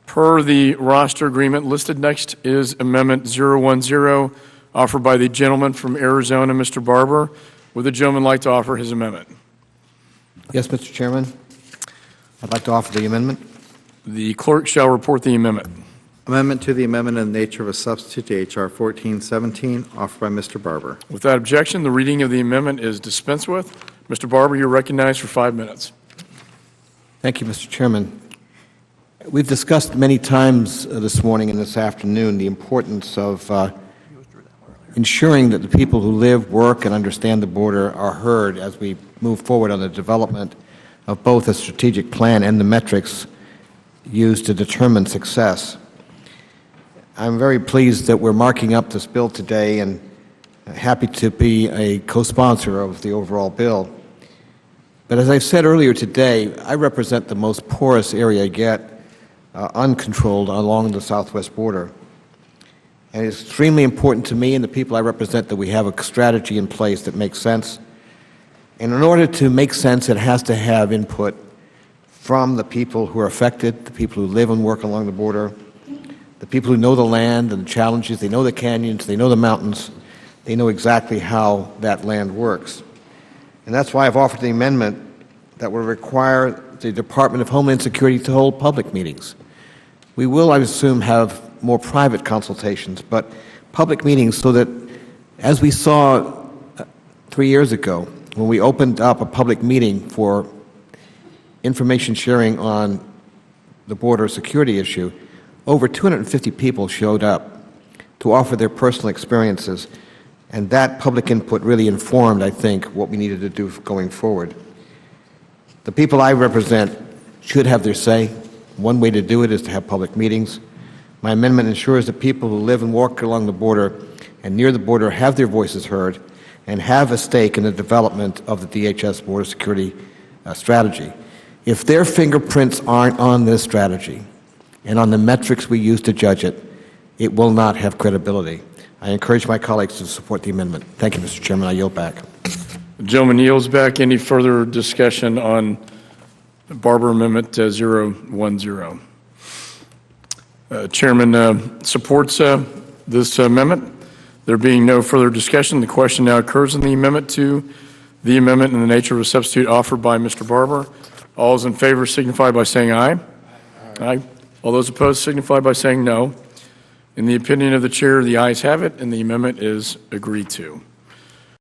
Per the roster agreement, listed next is Amendment 010, offered by the gentleman from Arizona, Mr. Barber. Would the gentleman like to offer his amendment? Yes, Mr. Chairman. I'd like to offer the amendment. The clerk shall report the amendment. Amendment to the amendment in the nature of a substitute to H.R. 1417, offered by Mr. Barber. Without objection, the reading of the amendment is dispensed with. Mr. Barber, you're recognized for 5 minutes. Thank you, Mr. Chairman. We've discussed many times this morning and this afternoon the importance of ensuring that the people who live, work, and understand the border are heard as we move forward on the development of both a strategic plan and the metrics used to determine success. I'm very pleased that we're marking up this bill today and happy to be a co-sponsor of the overall bill. But as I said earlier today, I represent the most porous area yet uncontrolled along the southwest border. And it's extremely important to me and the people I represent that we have a strategy in place that makes sense. And in order to make sense, it has to have input from the people who are affected, the people who live and work along the border, the people who know the land and the challenges. They know the canyons, they know the mountains, they know exactly how that land works. And that's why I've offered the amendment that will require the Department of Homeland Security to hold public meetings. We will, I assume, have more private consultations, but public meetings so that, as we saw 3 years ago, when we opened up a public meeting for information sharing on the border security issue, over 250 people showed up to offer their personal experiences, and that public input really informed, I think, what we needed to do going forward. The people I represent should have their say. One way to do it is to have public meetings. My amendment ensures that people who live and work along the border and near the border have their voices heard and have a stake in the development of the DHS border security strategy. If their fingerprints aren't on this strategy and on the metrics we use to judge it, it will not have credibility. I encourage my colleagues to support the amendment. Thank you, Mr. Chairman. I yield back. The gentleman yields back. Any further discussion on the Barber Amendment 010? Chairman supports this amendment. There being no further discussion, the question now occurs on the amendment to the amendment in the nature of a substitute offered by Mr. Barber. All those in favor signify by saying aye. Aye. All those opposed signify by saying no. In the opinion of the chair, the ayes have it, and the amendment is agreed to.